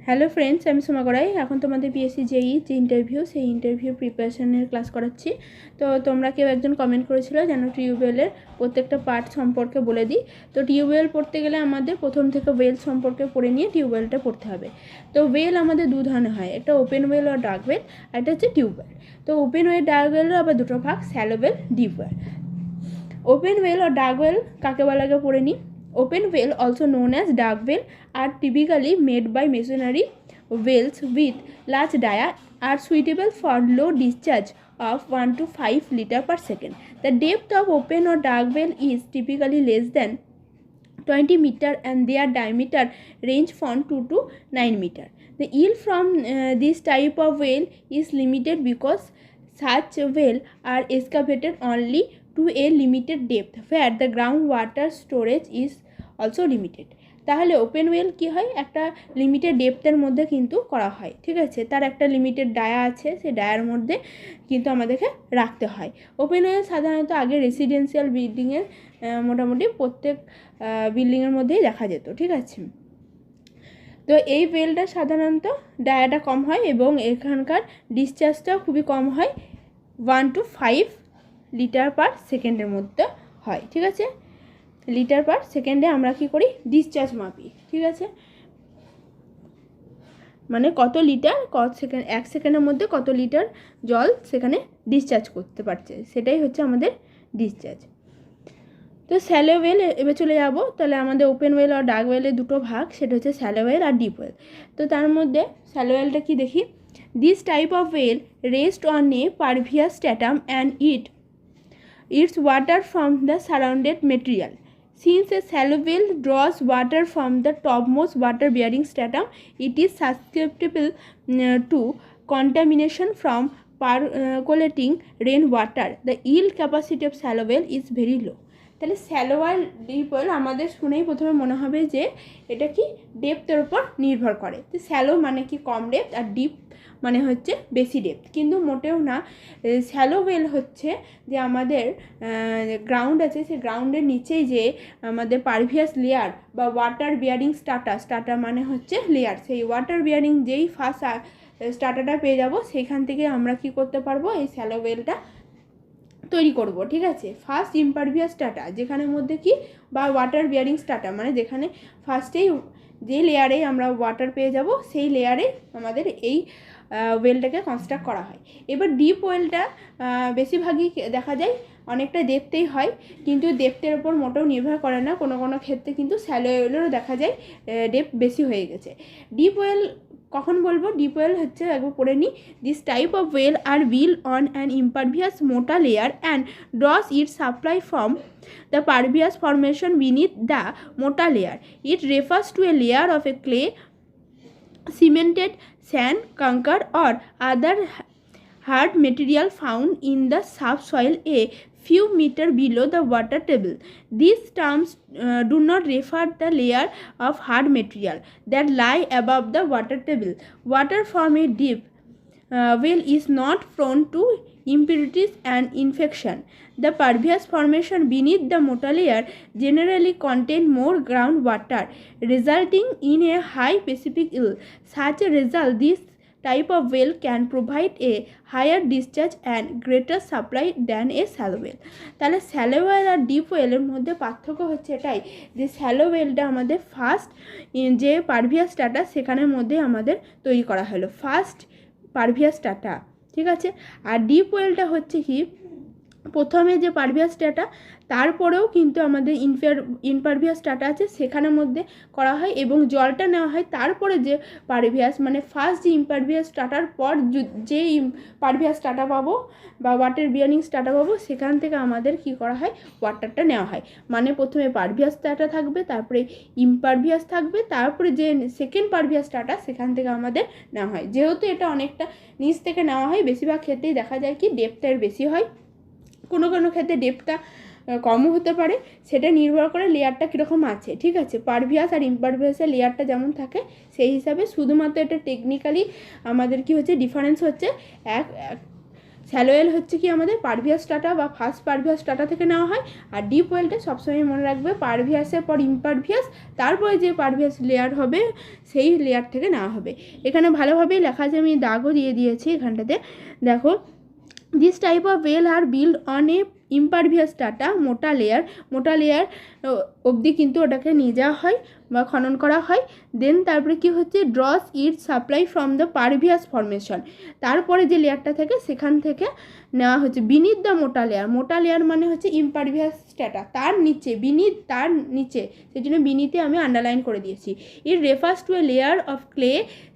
Hello friends, আমি সোমা গড়াই। এখন তোমাদের পিএসসি জেই যে ইন্টারভিউ, সেই ইন্টারভিউ প্রিপারেশনের ক্লাস করাচ্ছি। তো তোমরা কেউ একজন কমেন্ট করেছিল যেন টিউবওয়েলের প্রত্যেকটা পার্ট সম্পর্কে বলে দিই। তো টিউবওয়েল পড়তে গেলে আমাদের প্রথম থেকে ওয়েল সম্পর্কে পড়ে নিয়ে টিউবওয়েলটা পড়তে হবে। তো ওয়েল আমাদের দু ধরনের হয়, একটা ওপেন ওয়েল আর ডার্ক ওয়েল, আর একটা হচ্ছে টিউবওয়েল। তো ওপেন ওয়েল ডার্ক ওয়েলের আবার দুটো ভাগ, shallow well, deep well. Open well or dark well কাকে বলা আগে পড়ে নিই। Open well, also known as dark well, are typically made by masonry wells with large dia, are suitable for low discharge of 1 to 5 liter per second. The depth of open or dark well is typically less than 20 meter and their diameter range from 2 to 9 meter. The yield from this type of well is limited because such well are excavated only to a limited depth where the groundwater storage is also limited. তাহলে open well কী হয়, একটা limited ডেপথের মধ্যে কিন্তু করা হয়, ঠিক আছে। তার একটা লিমিটেড ডায়া আছে, সেই ডায়ার মধ্যে কিন্তু আমাদেরকে রাখতে হয়। ওপেন ওয়েল সাধারণত আগে রেসিডেন্সিয়াল বিল্ডিংয়ের মোটামুটি প্রত্যেক বিল্ডিংয়ের মধ্যেই দেখা যেত, ঠিক আছে। তো এই ওয়েলটা সাধারণত ডায়াটা কম হয় এবং এখানকার ডিসচার্জটাও খুবই কম হয়, 1 to 5 লিটার পার সেকেন্ডের মধ্যে হয়, ঠিক আছে। লিটার পার সেকেন্ডে আমরা কি করি, ডিসচার্জ মাপি, ঠিক আছে। মানে কত লিটার সেকেন্ড, 1 সেকেন্ডের মধ্যে কত লিটার জল সেখানে ডিসচার্জ করতে পারছে, সেটাই হচ্ছে আমাদের ডিসচার্জ। তো স্যালো ওয়েল এবার চলে যাব। তাহলে আমাদের ওপেন ওয়েল আর ডার্ক ওয়েলের দুটো ভাগ, সেটা হচ্ছে স্যালো ওয়েল আর ডিপ ওয়েল। তো তার মধ্যে স্যালো ওয়েলটা কি দেখি। This type of well rest on a pervious stratum and its water from the surrounded material. Since a shallow well draws water from the topmost water bearing stratum, it is susceptible to contamination from percolating rainwater. The yield capacity of shallow well is very low. তাহলে shallow আর deep well আমাদের শুনেই প্রথমে মনে হবে যে এটা কি ডেপথের উপর নির্ভর করে। তো স্যালো মানে কি কম ডেপথ, আর ডিপ মানে হচ্ছে বেশি ডেপথ, কিন্তু মোটেও না। স্যালো ওয়েল হচ্ছে যে আমাদের গ্রাউন্ড আছে, সেই গ্রাউন্ডের নিচেই যে আমাদের পারভিয়াস লেয়ার বা ওয়াটার বিয়ারিং স্টাটা মানে হচ্ছে লেয়ার, সেই ওয়াটার বিয়ারিং যেই ফার্স্ট স্টাটাটা পেয়ে যাব, সেইখান থেকে আমরা কি করতে পারবো, এই স্যালো ওয়েলটা তৈরি করব, ঠিক আছে। ফার্স্ট ইমপারভিয়াস স্ট্রাটা যেখানের মধ্যে কি বা ওয়াটার বিয়ারিং স্ট্রাটা মানে যেখানে ফার্স্টেই যে লেয়ারেই আমরা ওয়াটার পেয়ে যাব, সেই লেয়ারে আমাদের এই ওয়েলটাকে কনস্ট্রাক্ট করা হয়। এবার ডিপ ওয়েলটা বেশিরভাগই দেখা যায় অনেকটা ডেপথেই হয়, কিন্তু ডেপথের ওপর মোটেও নির্ভর করে না, কোনো কোনো ক্ষেত্রে কিন্তু স্যালো ওয়েলেরও দেখা যায় ডেপথ বেশি হয়ে গেছে। ডিপ ওয়েল কখন বলবো, ডিপ ওয়েল হচ্ছে একবার পড়ে নিই। This type of well are built on an impervious মোটা layer and draws its supply from the pervious formation beneath the মোটা layer. It refers to a layer of a clay, cemented sand, concrete or other hard material found in the subsoil a few meters below the water table. These terms do not refer the layer of hard material that lie above the water table. Water from a deep well is not prone to impurities and infection. The pervious formation beneath the mota layer generally contain more groundwater, resulting in a high specific yield. Such a result, this type of well can provide a higher discharge and greater supply than a shallow well. তাহলে shallow well আর deep ওয়েলের মধ্যে পার্থক্য হচ্ছে এটাই যে shallow ওয়েলটা আমাদের first যে pervious strata সেখানের মধ্যে আমাদের তৈরি করা হলো, ফার্স্ট পারভিয়াস স্ট্রাটা, ঠিক আছে। আর ডিপ ওয়েলটা হচ্ছে কি প্রথমে যে পারভিয়াস স্ট্রাটা, তারপরেও কিন্তু আমাদের ইনপারভিয়াস স্ট্রাটা আছে সেখানের মধ্যে করা হয় এবং জলটা নেওয়া হয় তারপরে যে পারভিয়াস মানে ফার্স্ট যে ইমপারভিয়াস স্ট্রাটার পর যে পারভিয়াস স্ট্রাটা পাবো বা ওয়াটার বিয়ারিং স্ট্রাটা পাবো, সেখান থেকে আমাদের কি করা হয়, ওয়াটারটা নেওয়া হয়। মানে প্রথমে পারভিয়াস স্ট্রাটা থাকবে, তারপরে ইমপারভিয়াস থাকবে, তারপরে যে সেকেন্ড পারভিয়াস স্ট্রাটা সেখান থেকে আমাদের নেওয়া হয়। যেহেতু এটা অনেকটা নিচ থেকে নেওয়া হয়, বেশিরভাগ ক্ষেত্রেই দেখা যায় কি ডেপথের বেশি হয়, কোনো কোনো ক্ষেত্রে ডেপথটা কমও হতে পারে, সেটা নির্ভর করে লেয়ারটা কীরকম আছে, ঠিক আছে। পারভিয়াস আর ইমপারভিয়াসের লেয়ারটা যেমন থাকে সেই হিসাবে, শুধুমাত্র এটা টেকনিক্যালি আমাদের কি হচ্ছে ডিফারেন্স হচ্ছে এক স্যালো ওয়েল হচ্ছে কি আমাদের পারভিয়াস স্ট্রাটা বা ফার্স্ট পারভিয়াস স্ট্রাটা থেকে নেওয়া হয়, আর ডিপ ওয়েলটা সবসময় মনে রাখবে পারভিয়াসের পর ইমপারভিয়াস, তারপরে যে পারভিয়াস লেয়ার হবে সেই লেয়ার থেকে নেওয়া হবে। এখানে ভালোভাবেই লেখা আছে, আমি দাগও দিয়ে দিয়েছি এখানটাতে, দেখো this type of well are build on a impervious strata, মোটা লেয়ার অবধি কিন্তু ওটাকে নিয়ে যাওয়া হয় বা খনন করা হয়। দেন তারপরে কি হচ্ছে, draws it supply from the pervious formation, তারপরে যে লেয়ারটা থাকে সেখান থেকে নেওয়া হচ্ছে বিনিথ দ্য মোটা লেয়ার মানে হচ্ছে ইমপারভিয়াস স্ট্রাটা, তার নিচে বিনিথ, তার নিচে, সেই জন্য বিনিতে আমি আন্ডারলাইন করে দিয়েছি। It refers to a layer of clay,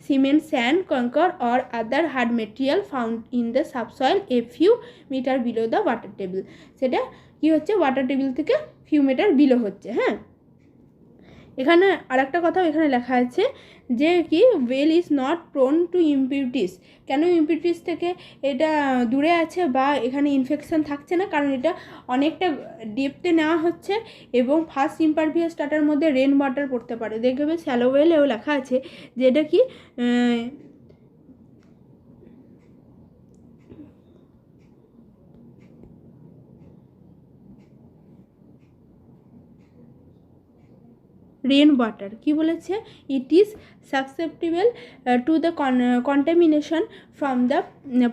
cement, sand, kankar or other hard material found in the subsoil a few metre below the water table, সেটা কি হচ্ছে ওয়াটার টেবিল থেকে ফিউ মিটার বিলো হচ্ছে। হ্যাঁ, এখানে আরেকটা কথাও এখানে লেখা আছে যে কি well is not prone two ইমপিউরিটিস, কেন ইমপিউরিটিস থেকে এটা দূরে আছে বা এখানে ইনফেকশন থাকছে না, কারণ এটা অনেকটা ডেপথে নেওয়া হচ্ছে এবং ফার্স্ট ইমপারভিয়াস স্ট্রাটার মধ্যে রেন ওয়াটার পড়তে পারে। দেখবে স্যালো ওয়েলেও লেখা আছে যে এটা কি রেন ওয়াটার কি বলেছে, it is susceptible to the contamination from the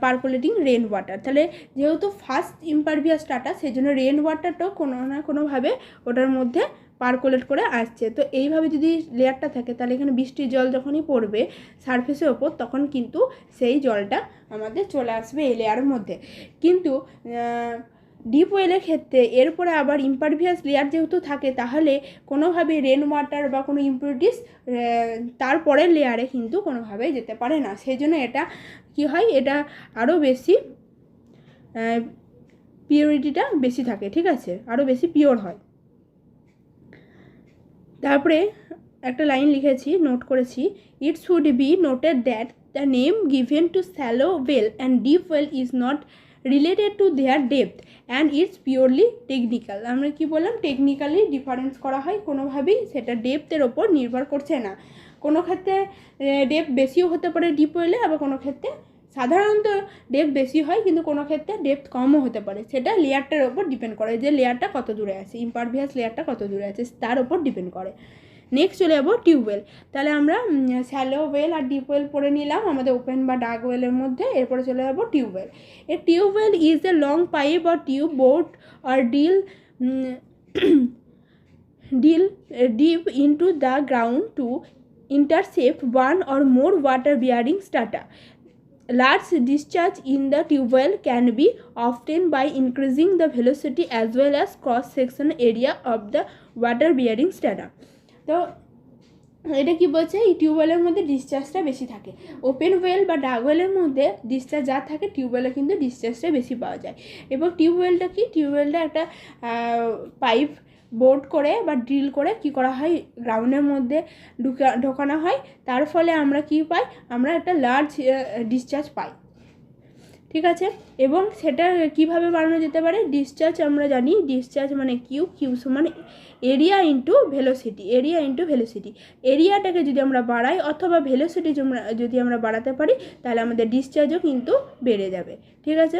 percolating rain water. তাহলে যেহেতু ফার্স্ট ইমপারভিয়াস স্ট্রাটা, সেই জন্য রেন ওয়াটারটাও কোনো না কোনোভাবে ওটার মধ্যে পার্কুলেট করে আসছে। তো এইভাবে যদি লেয়ারটা থাকে তাহলে এখানে বৃষ্টির জল যখনই পড়বে সারফেসের ওপর, তখন কিন্তু সেই জলটা আমাদের চলে আসবে এই লেয়ারের মধ্যে। কিন্তু ডিপ ওয়েলের ক্ষেত্রে এরপরে আবার ইমপারভিয়াস লেয়ার যেহেতু থাকে, তাহলে কোনোভাবে রেন ওয়াটার বা কোনো ইমপিউরিটিস তারপরের লেয়ারে কিন্তু কোনোভাবেই যেতে পারে না। সেই জন্য এটা কি হয়, এটা আরও বেশি পিওরিটিটা বেশি থাকে, ঠিক আছে, আরও বেশি পিওর হয়। তারপরে একটা লাইন লিখেছি, নোট করেছি, it should be noted that the name given to shallow well and deep well is not related to their depth and it's purely technical. আমরা কি বললাম, টেকনিক্যালি ডিফারেন্স করা হয়, কোনোভাবেই সেটা ডেপথের ওপর নির্ভর করছে না। কোনো ক্ষেত্রে ডেপথ বেশিও হতে পারে ডিপ ওয়েলে, আবার কোনো ক্ষেত্রে সাধারণত ডেপথ বেশি হয়, কিন্তু কোনো ক্ষেত্রে ডেপথ কমও হতে পারে। সেটা লেয়ারটার ওপর ডিপেন্ড করে, যে লেয়ারটা কত দূরে আছে, ইমপারভিয়াস লেয়ারটা কত দূরে আছে তার ওপর ডিপেন্ড করে। নেক্সট চলে যাবো টিউবওয়েল। তাহলে আমরা স্যালো ওয়েল আর ডিপ ওয়েল পড়ে নিলাম আমাদের ওপেন বা ডার্ক ওয়েলের মধ্যে। এরপরে চলে যাবো tube well. A tube well is a long pipe or tube bored or drill deep into the ground to intercept one or more water bearing strata. Large discharge in the tubewell can be obtained by increasing the velocity as well as cross section area of the water bearing strata. তো এটা কি বলছে, এই টিউবওয়েলের মধ্যে ডিসচার্জটা বেশি থাকে। Open well বা ডার্ক ওয়েলের মধ্যে ডিসচার্জ যা থাকে, টিউবওয়েলে কিন্তু ডিসচার্জটা বেশি পাওয়া যায়। এবং টিউবওয়েলটা কি, টিউবওয়েলটা একটা পাইপ বোর্ড করে বা ড্রিল করে কি করা হয়, গ্রাউন্ডের মধ্যে ঢোকানো হয়। তার ফলে আমরা কি পাই, আমরা একটা লার্জ ডিসচার্জ পাই, ঠিক আছে। এবং সেটা কিভাবে বাড়ানো যেতে পারে, ডিসচার্জ আমরা জানি, ডিসচার্জ মানে কিউ সমান এরিয়া ইন্টু ভেলোসিটি, এরিয়াটাকে যদি আমরা বাড়াই অথবা ভেলোসিটি যদি আমরা বাড়াতে পারি, তাহলে আমাদের ডিসচার্জও কিন্তু বেড়ে যাবে, ঠিক আছে।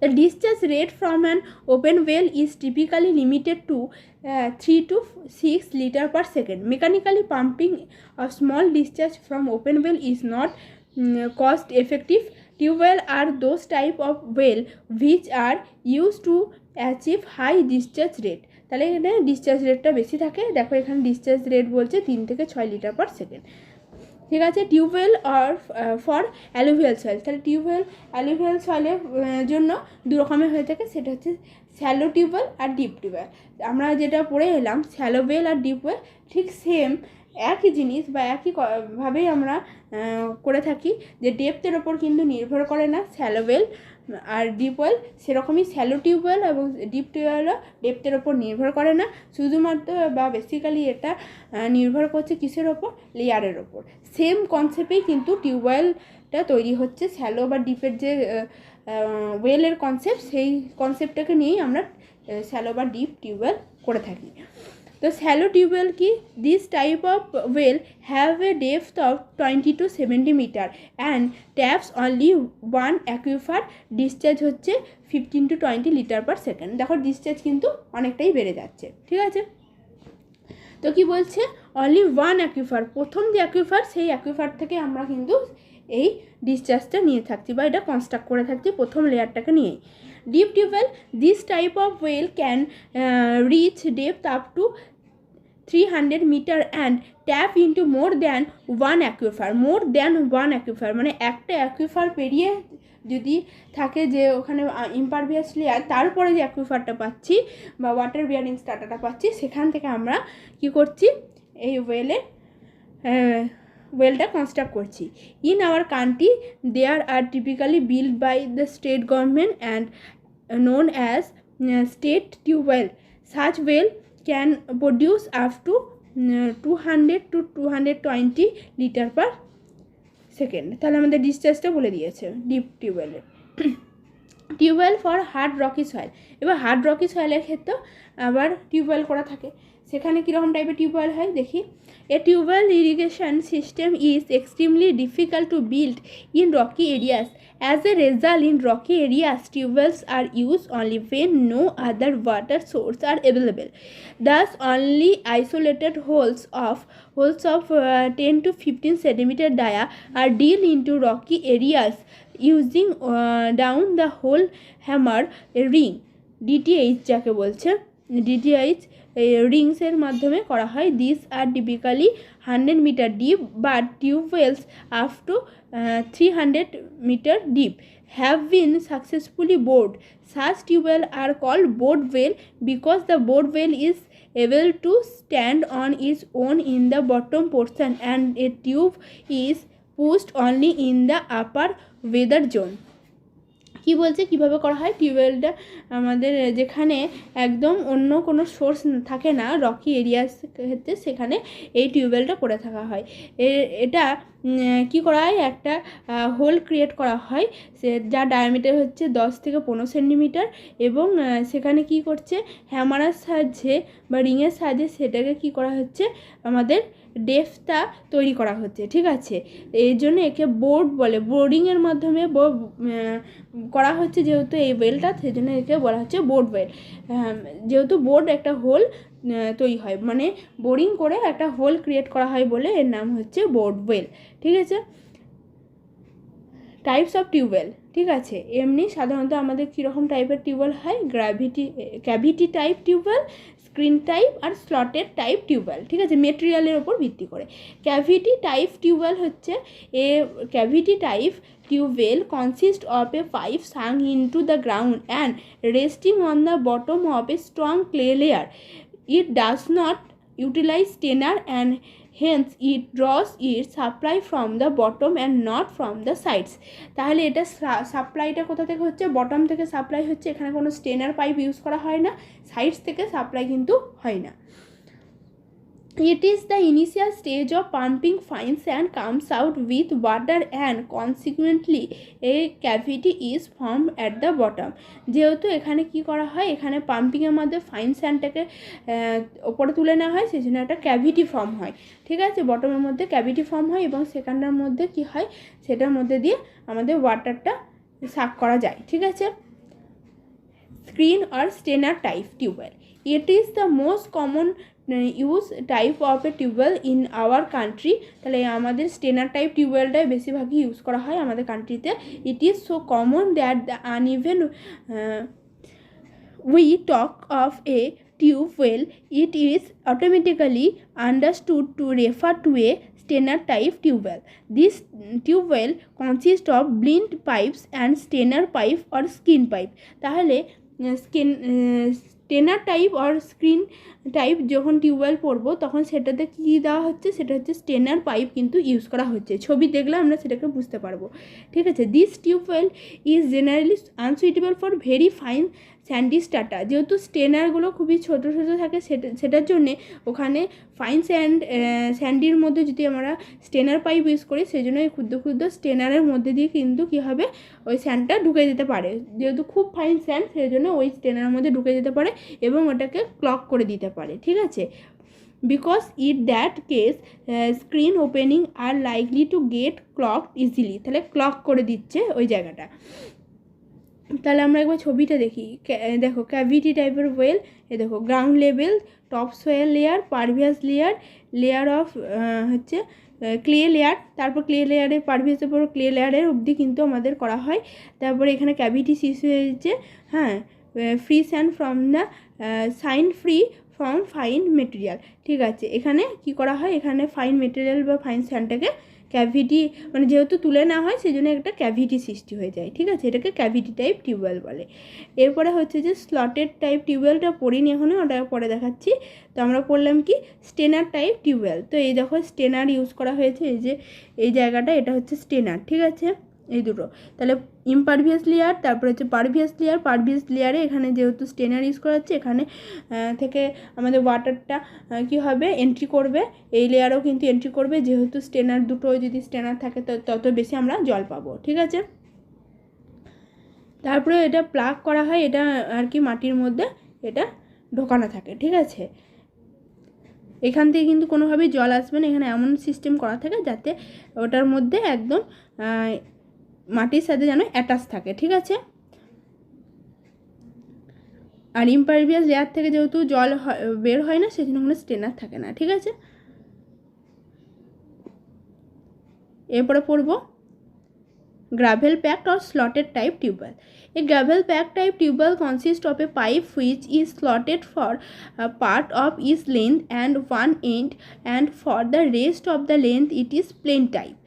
The discharge rate from an open well is typically limited to 3 to 6 liters per second. Mechanically pumping a small discharge from open well is not cost effective. Tube well are those type of well which are used to achieve high discharge rate. তাহলে এখানে discharge রেটটা বেশি থাকে। দেখো এখানে discharge rate বলছে 3 থেকে 6 litre per second, ঠিক আছে। Tube well are for alluvial soil, তাহলে টিউবওয়েল অ্যালুভিয়াল সয়েলের জন্য দু রকমের হয়ে থাকে, সেটা হচ্ছে শ্যালো টিউবওয়েল আর ডিপ টিউবওয়েল। আমরা যেটা পড়ে এলাম শ্যালো ওয়েল আর ডিপ ওয়েল ঠিক সেম একই জিনিস বা একইভাবেই আমরা করে থাকি, যে ডেপথের ওপর কিন্তু নির্ভর করে না শ্যালো ওয়েল আর ডিপ ওয়েল, সেরকমই শ্যালো টিউবওয়েল এবং ডিপ টিউবওয়েলও ডেপথের ওপর নির্ভর করে না, শুধুমাত্র বা বেসিক্যালি এটা নির্ভর করছে কিসের ওপর, লেয়ারের ওপর। সেম কনসেপ্টেই কিন্তু টিউবওয়েলটা তৈরি হচ্ছে, শ্যালো বা ডিপের যে ওয়েলের কনসেপ্ট, সেই কনসেপ্টটাকে নিয়েই আমরা শ্যালো বা ডিপ টিউবওয়েল করে থাকি। তো তো শ্যালো টিউবওয়েল কি, this type of well have a depth of 20 to 70 metre and taps only one aquifer, discharge হচ্ছে 15 to 20 লিটার পার সেকেন্ড। দেখো ডিসচার্জ কিন্তু অনেকটাই বেড়ে যাচ্ছে, ঠিক আছে। তো কি বলছে, অনলি ওয়ান অ্যাকুইফার, প্রথম যে অ্যাকুইফার সেই অ্যাকুইফার থেকে আমরা কিন্তু এই ডিসচার্জটা নিয়ে থাকছি বা এটা কনস্ট্রাক্ট করে থাকছি প্রথম লেয়ারটাকে নিয়েই। Deep tube well, this type of well can reach depth up to 300 metre and tap into more than one aquifer, মানে একটা অ্যাকুইফার পেরিয়ে যদি থাকে যে ওখানে ইমপারভিয়াস লেয়ার, তারপরে যে অ্যাকুইফারটা পাচ্ছি বা ওয়াটার বিয়ারিং স্ট্রাটাটা পাচ্ছি, সেখান থেকে আমরা কি করছি, এই ওয়েলটা কনস্ট্রাক্ট করছি। In our country there are typically build by the state government and known as state tube-well. Such well can produce up to 200 to 220 litre per second. তাহলে আমাদের ডিসচার্জটা বলে দিয়েছে ডিপ টিউবওয়েলে। Tubewell for hard rocky soil, এবার hard rocky সয়েলের ক্ষেত্রেও আবার টিউবওয়েল করা থাকে, সেখানে কীরকম টাইপের টিউবওয়েল হয় দেখি। A tubewell irrigation system is extremely difficult to build in rocky areas. As a result, in rocky areas, tubewells are used only when no other water source are available. Thus, only isolated holes of 10 to 15 centimeter dia are drilled into rocky areas using down the hole hammer ring, DTH যাকে বলছে, DTH রিংসের মাধ্যমে করা হয়। This are typically 100 metre deep, but tubewells up to 300 metre deep have been successfully bored. Such tubewells are called bored well because the bored well is able to stand on its own in the bottom portion and a tube is pushed only in the upper weather zone. কি বলছে কিভাবে করা হয়, টিউবওয়েলটা আমাদের যেখানে একদম অন্য কোনো সোর্স থাকে না রকি এরিয়াস ক্ষেত্রে, সেখানে এই টিউবওয়েলটা করে থাকা হয়। এটা কি করা হয়, একটা হোল ক্রিয়েট করা হয় যা ডায়ামিটার হচ্ছে 10 থেকে 15 সেন্টিমিটার, এবং সেখানে কি করছে, হ্যামারের সাহায্যে বা রিংয়ের সাহায্যে সেটাকে কি করা হচ্ছে, আমাদের ডেপথটা তৈরি করা হচ্ছে, ঠিক আছে। এই জন্য একে বোর্ড বলে, বোর্ডিংয়ের মাধ্যমে করা হচ্ছে যেহেতু এই ওয়েলটা, সেই জন্য একে বলা হচ্ছে বোর্ড ওয়েল। যেহেতু বোর্ড একটা হোল তৈরি হয়, মানে বোরিং করে একটা হোল ক্রিয়েট করা হয় বলে এর নাম হচ্ছে বোর্ড ওয়েল, ঠিক আছে। টাইপস অফ টিউবওয়েল, ঠিক আছে। এমনি সাধারণত আমাদের কীরকম টাইপের টিউবওয়েল হয়, cavity type tubewell, screen type আর স্লটেড টাইপ টিউবওয়েল, ঠিক আছে, মেটেরিয়ালের ওপর ভিত্তি করে। ক্যাভিটি টাইপ টিউবওয়েল হচ্ছে cavity type tubewell consist of a pipe sunk into the ground and resting on the bottom of a strong clay layer. It does not utilize tenor and hence it draws its supply from the bottom and not from the sides. তাহলে এটা সাপ্লাইটা কোথা থেকে হচ্ছে, bottom থেকে supply হচ্ছে, এখানে কোনো স্টেনার pipe use করা হয় না, সাইডস থেকে সাপ্লাই কিন্তু হয় না। It is the initial stage of pumping fine sand comes out with water and consequently a cavity is formed at the bottom. যেহেতু এখানে কি করা হয়, এখানে পাম্পিংয়ের মধ্যে ফাইন স্যান্ডটাকে ওপরে তুলে নেওয়া হয়, সেই জন্য একটা ক্যাভিটি ফর্ম হয়, ঠিক আছে। বটমের মধ্যে ক্যাভিটি ফর্ম হয় এবং সেখানটার মধ্যে কি হয়, সেটার মধ্যে দিয়ে আমাদের ওয়াটারটা সাক করা যায়, ঠিক আছে। স্ক্রিন আর strainer type tube well, it is the most common use type of a tubewell in our country. তাহলে আমাদের স্টেনার টাইপ টিউবওয়েলটাই বেশিরভাগই ইউজ করা হয় আমাদের কান্ট্রিতে। It is so common that the uneven we talk of a tube well, it is automatically understood to refer to a Steiner type tube well. This tube well consists of blind pipes and Steiner pipe or skin pipe. তাহলে স্টেনার type আর screen type যখন tubewell পড়বো তখন সেটাতে কী দেওয়া হচ্ছে, সেটা হচ্ছে স্টেনার pipe কিন্তু ইউজ করা হচ্ছে। ছবি দেখলে আমরা সেটাকে বুঝতে পারবো, ঠিক আছে। This tube well is generally unsuitable for very fine sandy strata. যেহেতু স্টেনারগুলো খুবই ছোটো ছোটো থাকে, সেটার জন্যে ওখানে ফাইন স্যান্ডির মধ্যে যদি আমরা স্টেনার পাইপ ইউজ করি, সেই জন্য ওই ক্ষুদ্র ক্ষুদ্র স্টেনারের মধ্যে দিয়ে কিন্তু কী হবে, ওই স্যান্ডটা ঢুকে যেতে পারে। যেহেতু খুব ফাইন স্যান্ড, সেই জন্য ওই স্টেনারের মধ্যে ঢুকে যেতে পারে এবং ওটাকে ক্লগ করে দিতে পারে, ঠিক আছে। because in that case screen opening are likely to get clogged easily। তাহলে ক্লগ করে দিচ্ছে ওই জায়গাটা। তাহলে আমরা একবার ছবিটা দেখি। দেখো ক্যাভিটি টাইপের ওয়েল, এ দেখো ground level, top soil layer, pervious layer, layer of হচ্ছে ক্লে লেয়ার, তারপর ক্লে লেয়ারের পারভিয়াসের পর ক্লে লেয়ারের অবধি কিন্তু আমাদের করা হয়। তারপরে এখানে ক্যাভিটি শেষ হয়েছে, হ্যাঁ, free sand from the sign free from fine material. ঠিক আছে, এখানে কি করা হয়, এখানে ফাইন মেটেরিয়াল বা ফাইন স্যান্ডটাকে ক্যাভিটি মানে যেহেতু তুলে নেওয়া হয় সেই জন্য একটা ক্যাভিটি সৃষ্টি হয়ে যায়। ঠিক আছে, এটাকে ক্যাভিটি টাইপ টিউবওয়েল বলে। এরপরে হচ্ছে যে স্লটেড টাইপ টিউবওয়েলটা পড়িনি এখনও, ওটা পরে দেখাচ্ছি। তো আমরা পড়লাম কি স্টেনার টাইপ টিউবওয়েল। তো এই দেখো স্টেনার ইউজ করা হয়েছে, এই যে এই জায়গাটা এটা হচ্ছে স্টেনার। ঠিক আছে, এই দুটো। তাহলে ইমপারভিয়াস লেয়ার, তারপরে হচ্ছে পারভিয়াস লেয়ার। পারভিয়াস লেয়ারে এখানে যেহেতু স্টেনার ইউজ করা হচ্ছে, এখানে থেকে আমাদের ওয়াটারটা কি হবে, এন্ট্রি করবে। এই লেয়ারও কিন্তু এন্ট্রি করবে, যেহেতু স্টেনার দুটো যদি স্টেনার থাকে তত বেশি আমরা জল পাবো। ঠিক আছে, তারপরে এটা প্লাগ করা হয়, এটা আর কি মাটির মধ্যে এটা ঢোকানো থাকে। ঠিক আছে, এখান থেকে কিন্তু কোনোভাবেই জল আসবে না, এখানে এমন সিস্টেম করা থাকে যাতে ওটার মধ্যে একদম মাটির সাথে যেন অ্যাটাচ থাকে। ঠিক আছে, আর ইমপারভিয়াস লেয়ার থেকে যেহেতু জল বের হয় না সেজন্য কোনো স্টেনার থাকে না। ঠিক আছে, এরপরে পড়বো gravel packed or slotted type tubewell. A gravel packed type tubewell consists of a pipe which is slotted for a part of its length and one end, and for the rest of the length it is plain type.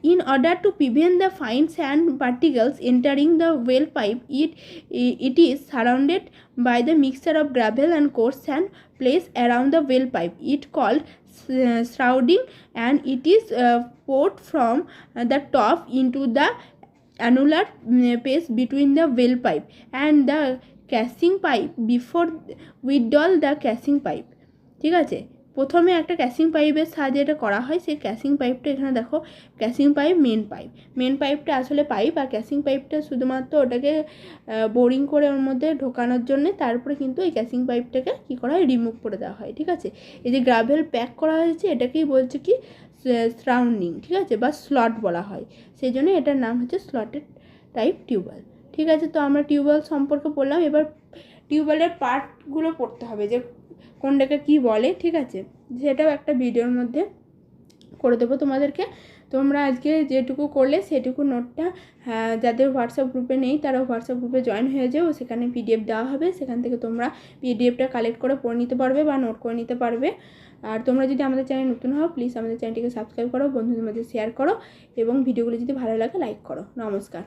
In order to prevent the fine sand particles entering the well pipe, it is surrounded by the mixture of gravel and coarse sand placed around the well pipe. It called shrouding, and it is poured from the top into the annular space between the well pipe and the casing pipe before withdraw the casing pipe. ঠিক আছে, প্রথমে একটা casing পাইপের সাহায্যে এটা করা হয়। সেই ক্যাসিং পাইপটা এখানে দেখো, ক্যাসিং পাইপ, মেন পাইপটা আসলে পাইপ, আর ক্যাসিং পাইপটা শুধুমাত্র ওটাকে বোরিং করে ওর মধ্যে ঢোকানোর জন্যে। তারপরে কিন্তু এই ক্যাসিং পাইপটাকে কী করা হয়, রিমুভ করে দেওয়া হয়। ঠিক আছে, এই যে গ্রাভেল প্যাক করা হয়েছে এটাকেই বলছে কি সারাউন্ডিং। ঠিক আছে, বা স্লট বলা হয়, সেই জন্য এটার নাম হচ্ছে স্লটেড টাইপ টিউবওয়েল। ঠিক আছে, তো আমরা টিউবওয়েল সম্পর্কে বললাম, এবার টিউবওয়েলের পার্টগুলো পড়তে হবে যে কোনটাকে কী বলে। ঠিক আছে, সেটাও একটা ভিডিওর মধ্যে করে দেবো তোমাদেরকে। তোমরা আজকে যেটুকু করলে সেটুকু নোটটা যাদের হোয়াটসঅ্যাপ গ্রুপে নেই তারা হোয়াটসঅ্যাপ গ্রুপে জয়েন হয়ে যাও, সেখানে পিডিএফ দেওয়া হবে, সেখান থেকে তোমরা পিডিএফটা কালেক্ট করে পড়ে নিতে পারবে বা নোট করে নিতে পারবে। আর তোমরা যদি আমাদের চ্যানেল নতুন হও প্লিজ আমাদের চ্যানেলটিকে সাবস্ক্রাইব করো, বন্ধুদের মধ্যে শেয়ার করো, এবং ভিডিওগুলো যদি ভালো লাগে লাইক করো। নমস্কার।